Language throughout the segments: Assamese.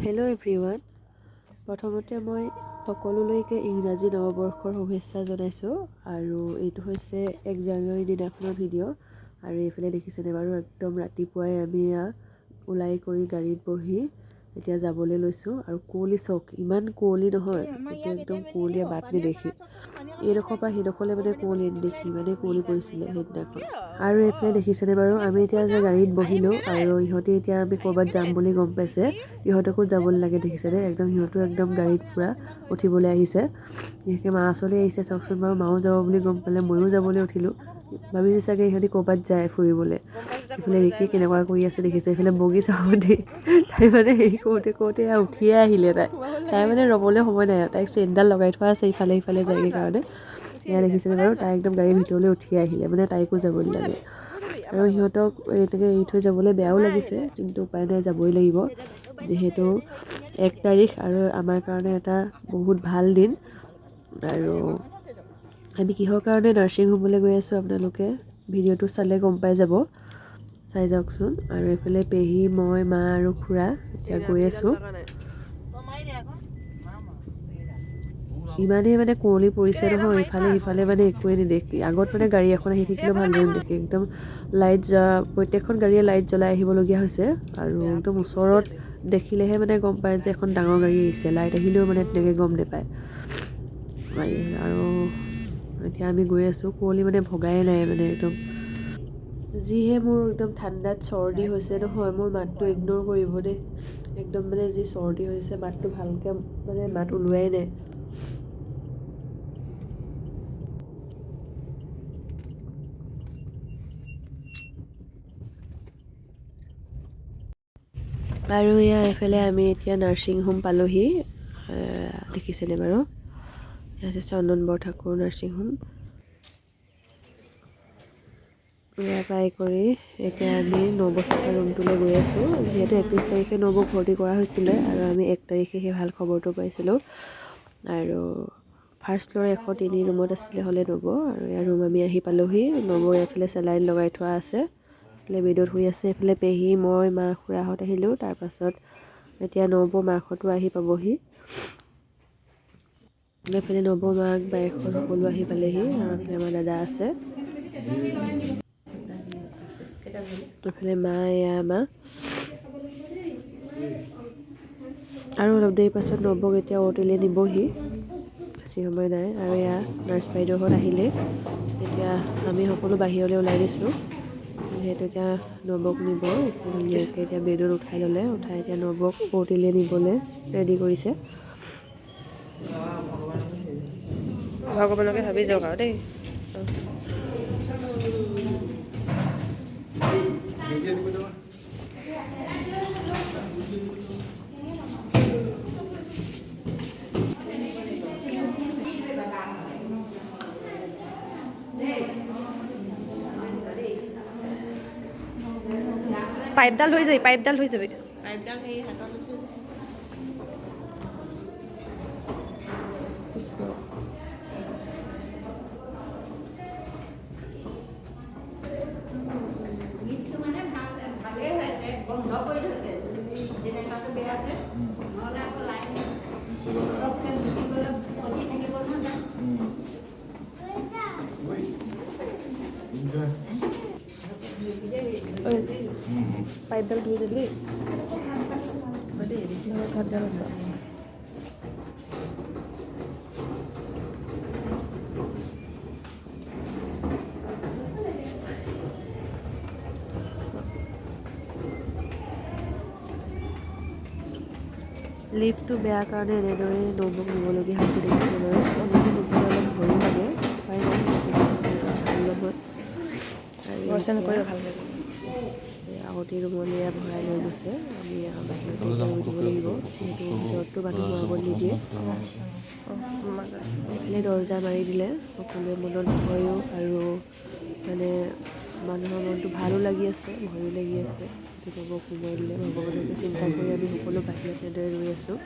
Hello' everyone. প্ৰথমতে মই সকলোলৈকে ইংৰাজী নৱবৰ্ষৰ শুভেচ্ছা জনাইছোঁ আৰু এইটো হৈছে 1 জানুৱাৰী দিনাখনৰ ভিডিঅ' আৰু এইফালে দেখিছেনে বাৰু একদম ৰাতিপুৱাই আমি ওলাই কৰি গাড়ীত বহি এতিয়া যাবলৈ লৈছোঁ আৰু কুঁৱলী চক ইমান কুঁৱলী নহয়, গোটেই একদম কুঁৱলীয়ে বাট নেদেখি এইডোখৰ পৰা সেইডোখৰলৈ মানে কুঁৱলী নেদেখি মানে কুঁৱলী পৰিছিলে সেইদিনাখন। আৰু এইফালে দেখিছেনে বাৰু আমি এতিয়া যে গাড়ীত বহিলোঁ আৰু ইহঁতে এতিয়া আমি ক'ৰবাত যাম বুলি গম পাইছে, ইহঁতকো যাবলৈ লাগে দেখিছেনে একদম সিহঁতো একদম গাড়ীত পূৰা উঠিবলৈ আহিছে। বিশেষকৈ মা ওচৰলৈ আহিছে চাওকচোন বাৰু, মাও যাব বুলি গম পালে ময়ো যাবলৈ উঠিলোঁ। ভাবিছে চাগে ইহঁতি ক'ৰবাত যায় ফুৰিবলৈ। এইফালে ৰিকি কেনেকুৱা কৰি আছে দেখিছে, এইফালে বগী চাব দেই তাই মানে হেৰি কৰোঁতে উঠিয়ে আহিলে তাই মানে ৰ'বলৈ সময় নাই আৰু তাইক চেইনডাল লগাই থোৱা আছে ইফালে সিফালে যায়গৈ কাৰণে। এয়া দেখিছেনে বাৰু তাই একদম গাড়ীৰ ভিতৰলৈ উঠিয়ে আহিলে, মানে তাইকো যাবলৈ লাগে আৰু সিহঁতক এনেকৈ এৰি থৈ যাবলৈ বেয়াও লাগিছে কিন্তু উপায় নাই যাবই লাগিব, যিহেতু 1 তাৰিখ আৰু আমাৰ কাৰণে এটা বহুত ভাল দিন। আৰু আমি কিহৰ কাৰণে নাৰ্ছিং হোমলৈ গৈ আছোঁ আপোনালোকে ভিডিঅ'টো চালে গম পাই যাব, চাই যাওকচোন। আৰু এইফালে পেহী মই মা আৰু খুৰা এতিয়া গৈ আছোঁ। ইমানেই মানে কুঁৱলী পৰিছে নহয়, ইফালে সিফালে মানে একোৱে নেদেখি। আগত মানে গাড়ী এখন আহি থাকিলেও ভালদৰে নেদেখি, একদম লাইট প্ৰত্যেকখন গাড়ীয়ে লাইট জ্বলাই আহিবলগীয়া হৈছে আৰু একদম ওচৰত দেখিলেহে মানে গম পায় যে এখন ডাঙৰ গাড়ী আহিছে, লাইট আহিলেও মানে তেনেকৈ গম নাপায়। আৰু এতিয়া আমি গৈ আছোঁ, কুঁৱলী মানে ভগাই নাই মানে একদম। যিহে মোৰ একদম ঠাণ্ডাত চৰ্দি হৈছে নহয়, মোৰ মাতটো ইগন'ৰ কৰিব দেই, একদম মানে যি চৰ্দি হৈছে মাতটো ভালকৈ মানে মাত ওলোৱাই নাই। আৰু এয়া এইফালে আমি এতিয়া নাৰ্ছিং হোম পালোহি, দেখিছেনে বাৰু এয়া হৈছে চন্দন বৰঠাকুৰ নাৰ্ছিং হোম। এয়া পাই কৰি এতিয়া আমি নবৌক থকা ৰুমটোলৈ গৈ আছোঁ, যিহেতু 31 তাৰিখে নবৌক ভৰ্তি কৰা হৈছিলে আৰু আমি 1 তাৰিখে সেই ভাল খবৰটো পাইছিলোঁ। আৰু ফাৰ্ষ্ট ফ্ল'ৰ 103 ৰুমত আছিলে হ'লে নবৌ, আৰু ইয়াৰ ৰুম আমি আহি পালোহি। নবৌ এইফালে চেলাইন লগাই থোৱা আছে, এইফালে বেডত শুই আছে। এইফালে পেহী মই মা খুৰাহঁত আহিলোঁ, তাৰপাছত এতিয়া নবৌ মাকহঁতো আহি পাবহি। এইফালে নবৌ মাক বায়েকহঁত সকলো আহি পালেহি আৰু এইফালে আমাৰ দাদা আছে, এইফালে মা এয়া মা। আৰু অলপ দেৰি পাছত নবৌক এতিয়া অ'টিলৈ নিবহি, বেছি সময় নাই। আৰু এয়া নাৰ্ছ বাইদেউহঁত আহিলে, এতিয়া আমি সকলো বাহিৰলৈ ওলাই দিছোঁ, যিহেতু এতিয়া নবৌক নিব। ধুনীয়াকৈ এতিয়া বেডত উঠাই ল'লে, উঠাই এতিয়া নবৌক অ'টিলৈ নিবলৈ ৰেডি কৰিছে। ভগৱানকে ভাবি যাওক আৰু দেই। পাইপডাল হৈ যাবি, পাইপডাল হৈ যাবি, পাইপডাল সেই হাতত আছে। পাইপডাল ধুই যাবি দেই, ঘাটডাল আছে। লিফ্টটো বেয়া কাৰণে এনেদৰে নবৌক নিবলগীয়া হৈছে, দেখিছে বাৰু। ছোৱালীজনী নিবলৈ অলপ ভয়ো লাগে, উপায় নাই, আগতে ৰুমলৈ ভৰাই লৈ গৈছে। আমি বাহিৰত দিব লাগিব, যিহেতু ভিতৰততো মানুহ সোমাব নিদিয়ে। এইফালে দৰ্জা মাৰি দিলে, সকলোৱে মনত ভয়ো আৰু মানে মানুহৰ মনটো ভালো লাগি আছে, ভয়ো লাগি আছে। নবৌক সোমাই দিলে, ভগৱানকে চিন্তা কৰি আমি সকলো বাহিৰত এনেদৰে ৰৈ আছোঁ।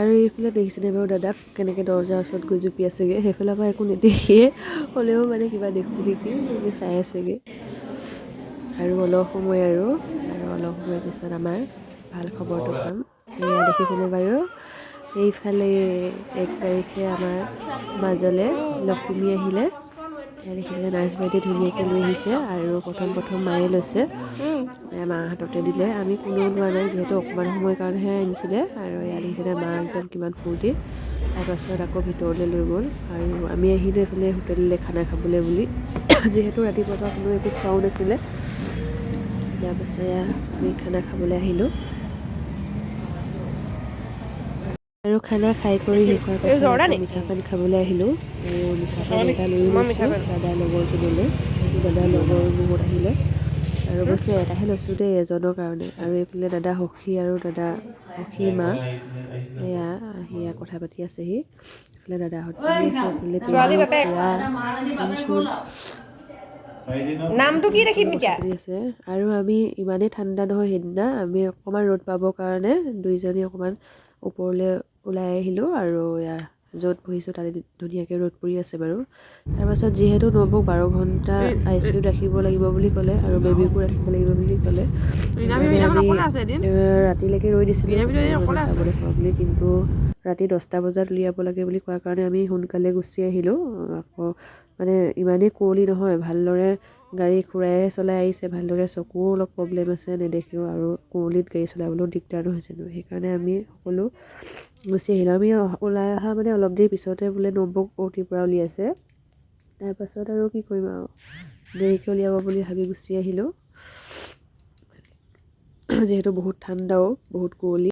আৰু এইফালে দেখিছেনে বাৰু দাদাক কেনেকৈ দৰজাৰ ওচৰত গৈ জুপি আছেগৈ। সেইফালৰ পৰা একো নেদেখিয়ে হ'লেও মানে কিবা দেখোঁ দেখি চাই আছেগৈ। আৰু অলপ সময় আৰু অলপ সময়ৰ পিছত আমাৰ ভাল খবৰটো পাম। এয়া দেখিছেনে বাৰু এইফালে 1 তাৰিখে আমাৰ মাজলৈ লখিমী আহিলে। এয়া দেখিছেনে নাৰ্ছ বাইদেৱে ধুনীয়াকৈ লৈ আহিছে আৰু প্ৰথম মায়ে লৈছে। মাৰ হাততে দিলে, আমি কোনেও লোৱা নাই যিহেতু অকণমান সময়ৰ কাৰণেহে আনিছিলে। আৰু এয়া দেখিছেনে মা একদম কিমান ফূৰ্তি। তাৰপাছত আকৌ ভিতৰলৈ লৈ গ'ল আৰু আমি আহিলোঁ এইফালে হোটেললৈ খানা খাবলৈ বুলি। যিহেতু ৰাতিপুৱা কোনো একো খোৱাও নাছিলে। তাৰপাছত এয়া আমি খানা খাবলৈ আহিলোঁ আৰু খানা খাই কৰি শেষ হোৱাৰ পাছত আকৌ মিঠা পান খাবলৈ আহিলোঁ। আৰু মিঠা পান এটা লৈ লৈছোঁ দাদাৰ লগৰজনলৈ। দাদাৰ লগৰ বহুত আহিলে আৰু অৱশ্যে এটাহে লৈছোঁ দেই এজনৰ কাৰণে। আৰু এইফালে দাদা সখী আৰু দাদা সখীৰ মা এয়া কথা পাতি আছেহি। এইফালে দাদাহঁত বহি আছে, এইফালে পুৰা চুন নামটো কি দেখিম কথা এতিয়া? পাতি আছে। আৰু আমি ইমানেই ঠাণ্ডা নহয় সেইদিনা, আমি অকণমান ৰ'দ পাবৰ কাৰণে দুইজনী অকণমান ওপৰলৈ ওলাই আহিলোঁ। আৰু এয়া য'ত বহিছোঁ তাতে ধুনীয়াকৈ ৰ'দ পৰি আছে বাৰু। তাৰপাছত যিহেতু নবৌক 12 ঘণ্টা ICUত ৰাখিব লাগিব বুলি ক'লে আৰু বেবীকো ৰাখিব লাগিব বুলি ক'লে, সেইকাৰণে আমি ৰাতিলৈকে ৰৈ দিছিলোঁ মানে চাবলৈ পাওঁ বুলি। কিন্তু ৰাতি 10টা বজাত উলিয়াব লাগে বুলি কোৱাৰ কাৰণে আমি সোনকালে গুচি আহিলোঁ। আকৌ মানে ইমানেই কুঁৱলী নহয়, ভালদৰে গাড়ী খুৰাই চলাই আহিছে, ভালদৰে চকুৰো অলপ প্ৰব্লেম আছে নেদেখেও। আৰু কুঁৱলীত গাড়ী চলাবলৈও দিগদাৰ হৈছেতো, সেইকাৰণে আমি সকলো গুচি আহিলোঁ। আমি ওলাই অহা মানে অলপ দেৰি পিছতে বোলে নবৌক অ'টিৰ পৰা উলিয়াইছে। তাৰপাছত আৰু কি কৰিম আৰু দেৰিকৈ উলিয়াব বুলি ভাবি গুচি আহিলোঁ। যিহেতু বহুত ঠাণ্ডাও, বহুত কুঁৱলী।